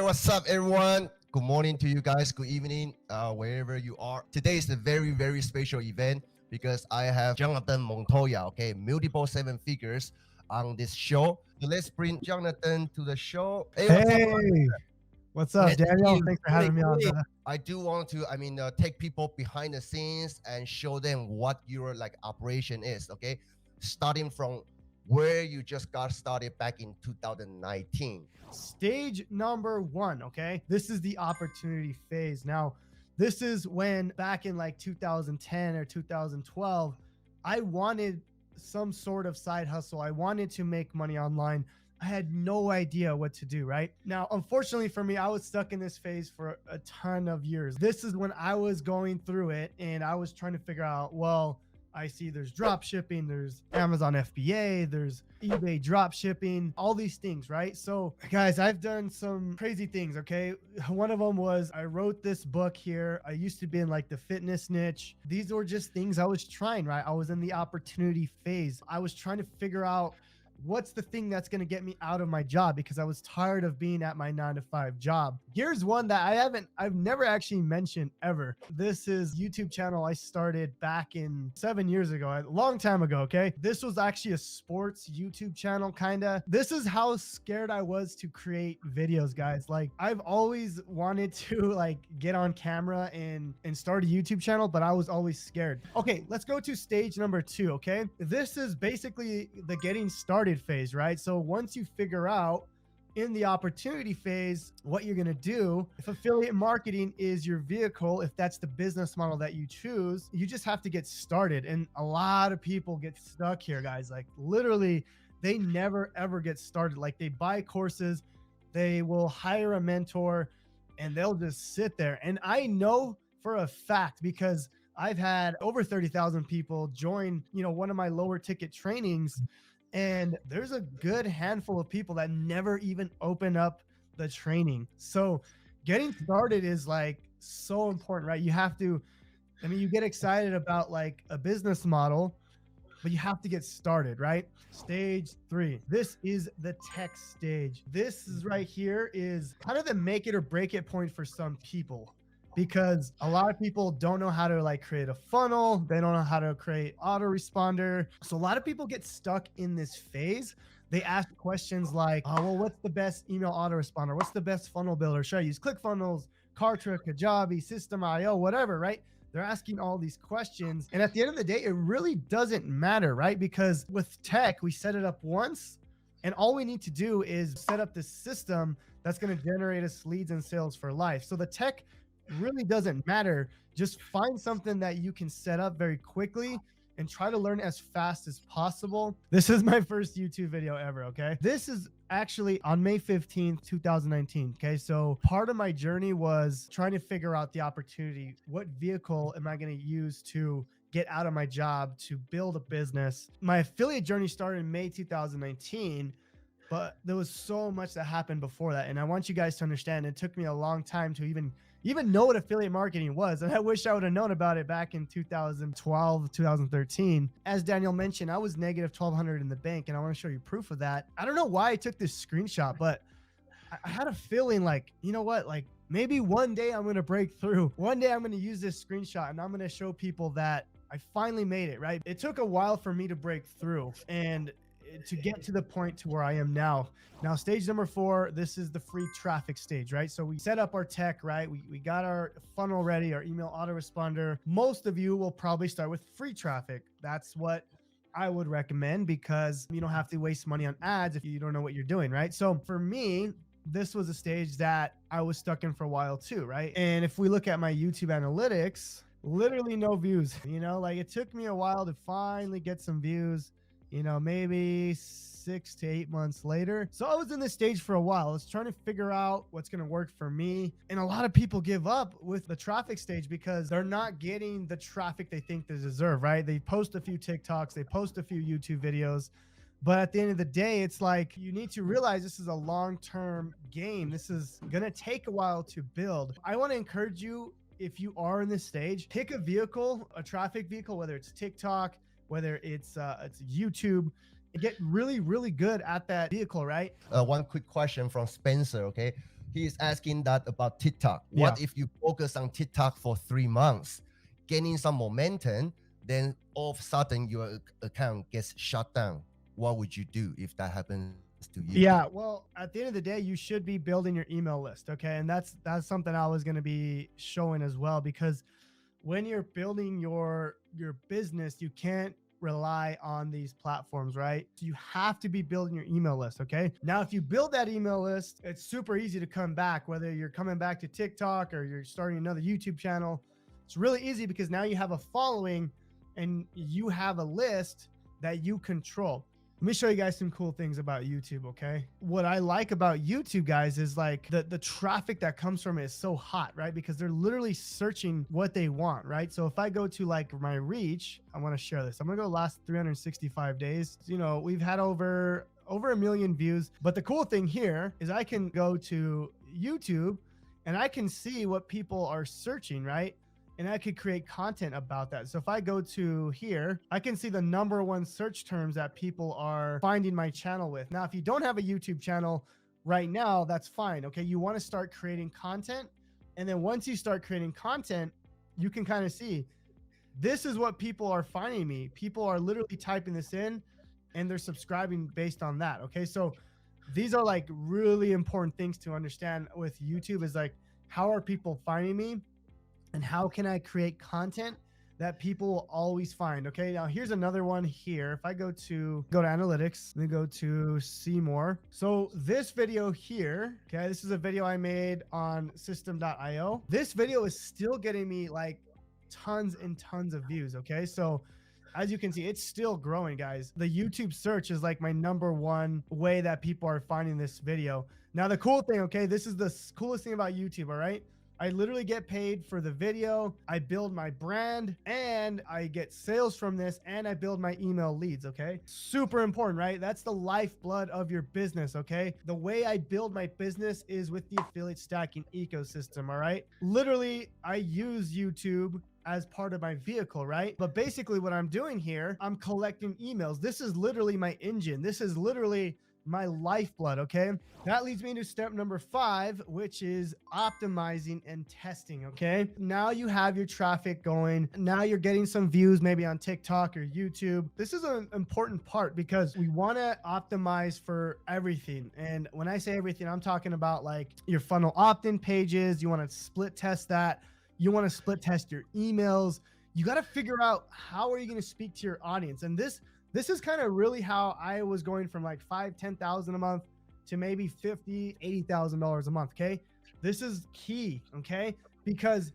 what's up, everyone? Good morning to you guys. Good evening, wherever you are. Today is a very, very special event because I have Jonathan Montoya, okay, multiple seven figures on this show. So let's bring Jonathan to the show. Hey, what's up? Hey, what's up, Glad to see Daniel? you. Thanks for Great, having me on, great. brother. I do want to, take people behind the scenes and show them what your like operation is, okay? Starting from where you just got started back in 2019. Stage number one, okay? This is the opportunity phase. Now, this is when back in like 2010 or 2012, I wanted some sort of side hustle. I wanted to make money online. I had no idea what to do, right? Now, unfortunately for me, I was stuck in this phase for a ton of years. This is when I was going through it and I was trying to figure out, well, I see there's drop shipping, there's Amazon FBA, there's eBay drop shipping, all these things, right? So guys, I've done some crazy things, okay? One of them was I wrote this book here. I used to be in like the fitness niche. These were just things I was trying, right? I was in the opportunity phase. I was trying to figure out what's the thing that's going to get me out of my job because I was tired of being at my 9-to-5 job. Here's one that I've never actually mentioned ever. This is YouTube channel I started back in 7 years ago, a long time ago. Okay. This was actually a sports YouTube channel. This is how scared I was to create videos, guys. Like I've always wanted to like get on camera and start a YouTube channel, but I was always scared. Okay. Let's go to stage number 2. Okay. This is basically the getting started phase, right? So once you figure out in the opportunity phase what you're going to do, if affiliate marketing is your vehicle, if that's the business model that you choose, you just have to get started. And a lot of people get stuck here, guys. Like literally they never ever get started. Like they buy courses, they will hire a mentor, and they'll just sit there. And I know for a fact because I've had over 30,000 people join, one of my lower ticket trainings. And there's a good handful of people that never even open up the training. So getting started is like so important, right? You have to, you get excited about like a business model, but you have to get started, right? Stage 3. This is the tech stage. This is right here is kind of the make it or break it point for some people, because a lot of people don't know how to like create a funnel. They don't know how to create autoresponder. So a lot of people get stuck in this phase. They ask questions like, oh, well, what's the best email autoresponder? What's the best funnel builder? Should I use ClickFunnels, Kartra, Kajabi, System.io, whatever, right? They're asking all these questions. And at the end of the day, it really doesn't matter, right? Because with tech, we set it up once, and all we need to do is set up this system that's going to generate us leads and sales for life. So the tech really doesn't matter. Just find something that you can set up very quickly and try to learn as fast as possible. This is my first YouTube video ever. Okay. This is actually on May 15th, 2019. Okay. So part of my journey was trying to figure out the opportunity. What vehicle am I going to use to get out of my job to build a business? My affiliate journey started in May 2019. But there was so much that happened before that. And I want you guys to understand it took me a long time to even know what affiliate marketing was. And I wish I would have known about it back in 2012, 2013. As Daniel mentioned, I was negative 1,200 in the bank, and I want to show you proof of that. I don't know why I took this screenshot, but I had a feeling like, you know what, like maybe one day I'm going to break through. One day I'm going to use this screenshot and I'm going to show people that I finally made it, right? It took a while for me to break through and to get to the point to where I am now. Now, stage number 4, this is the free traffic stage, right? So we set up our tech, right? We got our funnel ready, our email autoresponder. Most of you will probably start with free traffic. That's what I would recommend because you don't have to waste money on ads if you don't know what you're doing, right? So for me, this was a stage that I was stuck in for a while too, right? And if we look at my YouTube analytics, literally no views, like it took me a while to finally get some views. Maybe 6 to 8 months later. So I was in this stage for a while. I was trying to figure out what's going to work for me. And a lot of people give up with the traffic stage because they're not getting the traffic they think they deserve, right? They post a few TikToks, they post a few YouTube videos. But at the end of the day, it's like you need to realize this is a long-term game. This is going to take a while to build. I want to encourage you, if you are in this stage, pick a vehicle, a traffic vehicle, whether it's TikTok, whether it's YouTube, and get really, really good at that vehicle, right? One quick question from Spencer, okay? he is asking that about TikTok. Yeah. What if you focus on TikTok for 3 months, gaining some momentum, then all of a sudden your account gets shut down? What would you do if that happens to you? Yeah, well, at the end of the day, you should be building your email list, okay? And that's something I was going to be showing as well, because when you're building your business, you can't rely on these platforms, right? So you have to be building your email list, okay? Now, if you build that email list, it's super easy to come back, whether you're coming back to TikTok or you're starting another YouTube channel. It's really easy because now you have a following and you have a list that you control. Let me show you guys some cool things about YouTube, okay? What I like about YouTube, guys, is like the traffic that comes from it is so hot, right? Because they're literally searching what they want, right? So if I go to like my reach, I want to share this. I'm gonna go last 365 days. You know, we've had over 1 million views. But the cool thing here is I can go to YouTube and I can see what people are searching, right? And I could create content about that. So if I go to here, I can see the #1 search terms that people are finding my channel with. Now, if you don't have a YouTube channel right now, that's fine. Okay. You want to start creating content. And then once you start creating content, you can kind of see this is what people are finding me. People are literally typing this in and they're subscribing based on that. Okay. So these are like really important things to understand with YouTube, is like, how are people finding me? And how can I create content that people will always find? Okay, now here's another one here. If I go to analytics, then go to see more. So this video here, okay, this is a video I made on system.io. This video is still getting me like tons and tons of views. Okay, so as you can see, it's still growing, guys. The YouTube search is like my #1 way that people are finding this video. Now the cool thing, okay, this is the coolest thing about YouTube, all right? I literally get paid for the video. I build my brand and I get sales from this, and I build my email leads. Okay. Super important, right? That's the lifeblood of your business. Okay. The way I build my business is with the affiliate stacking ecosystem. All right. Literally, I use YouTube as part of my vehicle, right? But basically what I'm doing here, I'm collecting emails. This is literally my engine. This is literally my lifeblood. Okay. That leads me to step #5, which is optimizing and testing. Okay. Now you have your traffic going. Now you're getting some views, maybe on TikTok or YouTube. This is an important part because we want to optimize for everything. And when I say everything, I'm talking about like your funnel opt-in pages. You want to split test that. You want to split test your emails. You got to figure out how are you going to speak to your audience. And this is kind of really how I was going from like $5,000-$10,000 a month to maybe $50,000-$80,000 a month. Okay. This is key. Okay. Because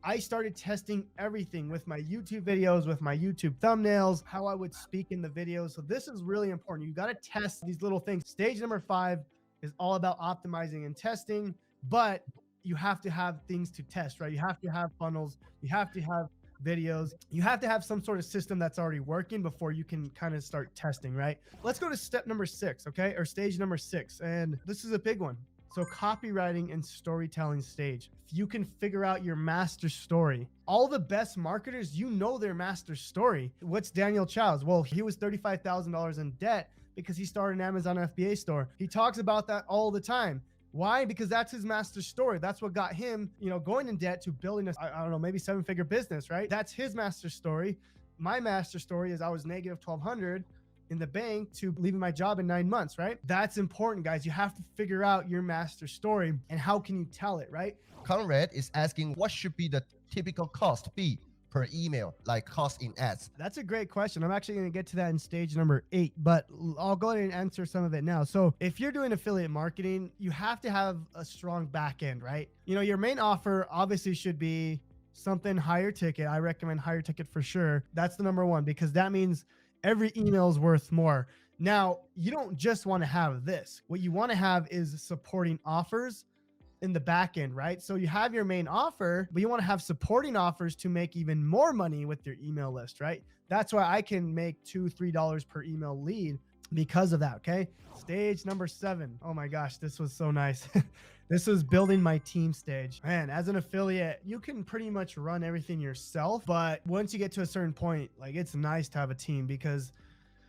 I started testing everything with my YouTube videos, with my YouTube thumbnails, how I would speak in the videos. So this is really important. You got to test these little things. Stage #5 is all about optimizing and testing, but you have to have things to test, right? You have to have funnels. You have to have videos. You have to have some sort of system that's already working before you can kind of start testing, right? Let's go to step #6, okay? Or stage #6. And this is a big one. So copywriting and storytelling stage. If you can figure out your master story, all the best marketers, you know their master story. What's Daniel Chow's? Well, he was $35,000 in debt because he started an Amazon FBA store. He talks about that all the time. Why? Because that's his master story. That's what got him, going in debt to building a, I don't know, maybe 7-figure business, right? That's his master story. My master story is I was negative 1,200 in the bank to leaving my job in 9 months, right? That's important, guys. You have to figure out your master story and how can you tell it, right? Conrad is asking what should be the typical cost fee per email, like cost in ads? That's a great question. I'm actually going to get to that in stage #8, but I'll go ahead and answer some of it now. So if you're doing affiliate marketing, you have to have a strong back end, right? Your main offer obviously should be something higher ticket. I recommend higher ticket for sure. That's the #1 because that means every email is worth more. Now, you don't just want to have this. What you want to have is supporting offers in the back end, right? So you have your main offer, but you want to have supporting offers to make even more money with your email list, right? That's why I can make $2-3 per email lead because of that. Okay. Stage #7. Oh my gosh, this was so nice. This was building my team stage. Man, as an affiliate, you can pretty much run everything yourself, but once you get to a certain point, like it's nice to have a team because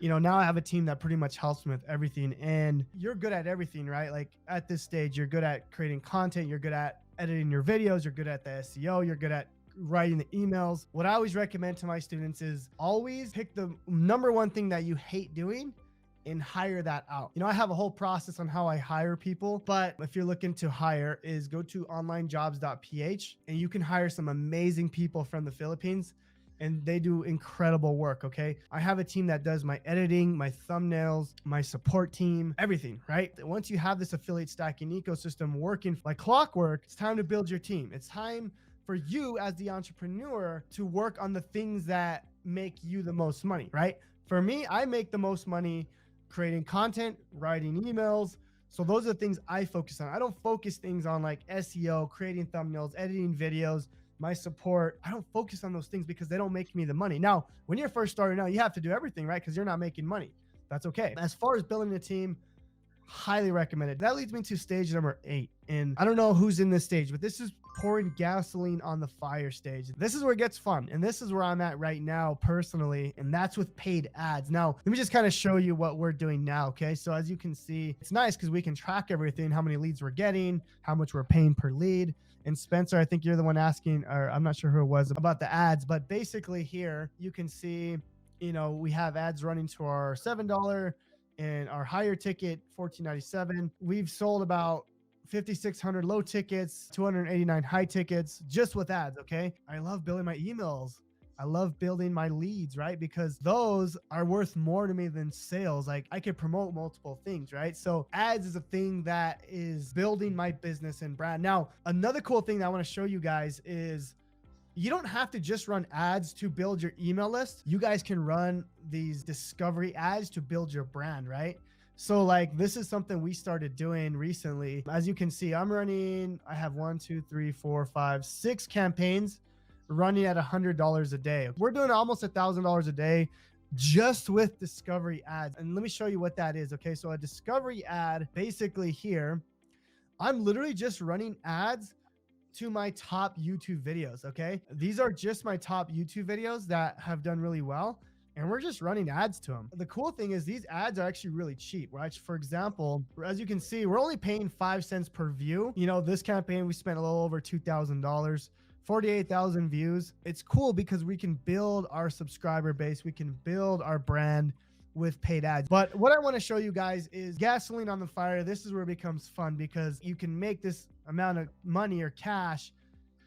now I have a team that pretty much helps me with everything. And you're good at everything, right? Like at this stage, you're good at creating content, you're good at editing your videos, you're good at the SEO, you're good at writing the emails. What I always recommend to my students is always pick the number one thing that you hate doing and hire that out. I have a whole process on how I hire people, but if you're looking to hire, is go to onlinejobs.ph and you can hire some amazing people from the Philippines, and they do incredible work. Okay. I have a team that does my editing, my thumbnails, my support team, everything, right? Once you have this affiliate stacking ecosystem working like clockwork, it's time to build your team. It's time for you as the entrepreneur to work on the things that make you the most money, right? For me, I make the most money creating content, writing emails. So those are the things I focus on. I don't focus things on like SEO, creating thumbnails, editing videos, my support. I don't focus on those things because they don't make me the money. Now, when you're first starting out, you have to do everything, right? Because you're not making money. That's okay. As far as building a team, highly recommended. That leads me to stage number 8. And I don't know who's in this stage, but this is pouring gasoline on the fire stage. This is where it gets fun. And this is where I'm at right now personally. And that's with paid ads. Now, let me just kind of show you what we're doing now. Okay. So as you can see, it's nice because we can track everything, how many leads we're getting, how much we're paying per lead. And Spencer, I think you're the one asking, or I'm not sure who it was, about the ads. But basically here you can see, we have ads running to our $7 and our higher ticket $14.97. We've sold about 5,600 low tickets, 289 high tickets just with ads. Okay. I love building my emails. I love building my leads, right? Because those are worth more to me than sales. Like I could promote multiple things, right? So ads is a thing that is building my business and brand. Now, another cool thing that I want to show you guys is you don't have to just run ads to build your email list. You guys can run these discovery ads to build your brand, right? So like this is something we started doing recently. As you can see, I have 6 campaigns running at $100 a day. We're doing almost $1,000 a day just with discovery ads. And let me show you what that is. Okay. So a discovery ad, basically here, I'm literally just running ads to my top YouTube videos. Okay. These are just my top YouTube videos that have done really well. And we're just running ads to them. The cool thing is these ads are actually really cheap, right? For example, as you can see, we're only paying 5 cents per view. This campaign, we spent a little over $2,000, 48,000 views. It's cool because we can build our subscriber base. We can build our brand with paid ads. But what I want to show you guys is gasoline on the fire. This is where it becomes fun because you can make this amount of money or cash.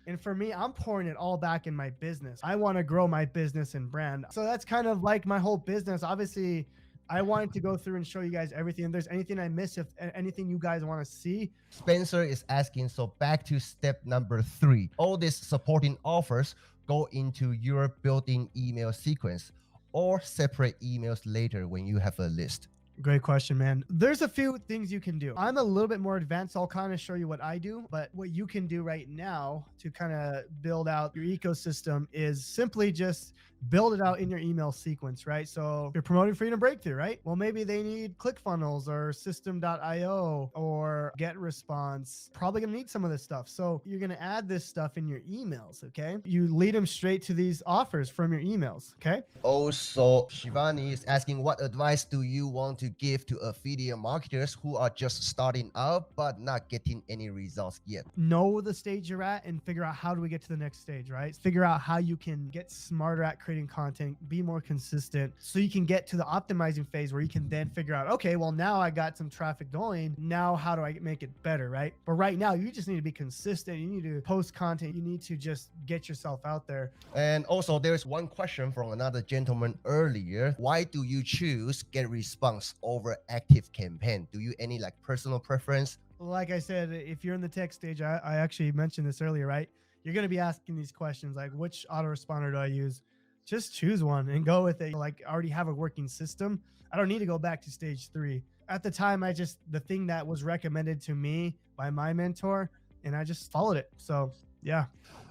And for me, I'm pouring it all back in my business. I want to grow my business and brand. So that's kind of like my whole business. Obviously, I wanted to go through and show you guys everything. If there's anything I missed, if anything you guys want to see. Spencer is asking, so back to step number 3. All these supporting offers go into your built-in email sequence or separate emails later when you have a list. Great question, man. There's a few things you can do. I'm a little bit more advanced. So I'll kind of show you what I do, but what you can do right now to kind of build out your ecosystem is simply just build it out in your email sequence, right? So you're promoting Freedom Breakthrough, right? Well, maybe they need ClickFunnels or System.io or GetResponse. Probably going to need some of this stuff. So you're going to add this stuff in your emails, okay? You lead them straight to these offers from your emails, okay? Also, Shivani is asking, what advice do you want to give to affiliate marketers who are just starting out but not getting any results yet? Know the stage you're at and figure out how do we get to the next stage, right? Figure out how you can get smarter at creating content, be more consistent, so you can get to the optimizing phase where you can then figure out, okay, well, now I got some traffic going. Now, how do I make it better, right? But right now, you just need to be consistent. You need to post content. You need to just get yourself out there. And also, there's one question from another gentleman earlier. Why do you choose get response over active campaign? Do you any like personal preference? Like I said, if you're in the tech stage, I actually mentioned this earlier, right? You're going to be asking these questions like, which autoresponder do I use? Just choose one and go with it. Like I already have a working system. I don't need to go back to stage 3. At the time, the thing that was recommended to me by my mentor, and I just followed it. So yeah.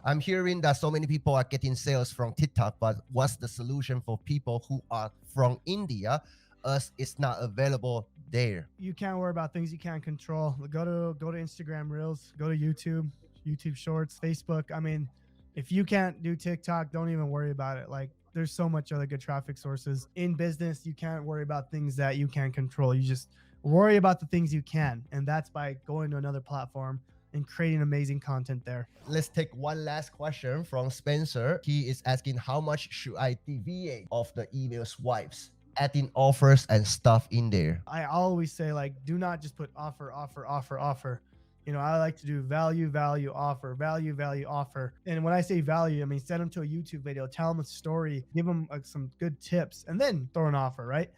I'm hearing that so many people are getting sales from TikTok, but what's the solution for people who are from India as it's not available there? You can't worry about things you can't control. Go to Instagram Reels, go to YouTube Shorts, Facebook. I mean, if you can't do TikTok, don't even worry about it. Like There's so much other good traffic sources. In business, you can't worry about things that you can't control. You just worry about the things you can. And that's by going to another platform and creating amazing content there. Let's take one last question from Spencer. He is asking, how much should I deviate of the email swipes, adding offers and stuff in there? I always say, like, do not just put offer, offer, offer, offer. You know, I like to do value, value, offer, value, value, offer. And when I say value, I mean, send them to a YouTube video, tell them a story, give them some good tips, and then throw an offer, right?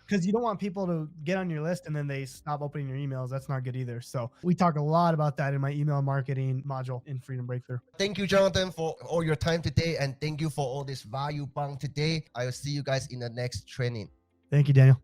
Because you don't want people to get on your list and then they stop opening your emails. That's not good either. So we talk a lot about that in my email marketing module in Freedom Breakthrough. Thank you, Jonathan, for all your time today. And thank you for all this value bomb today. I will see you guys in the next training. Thank you, Daniel.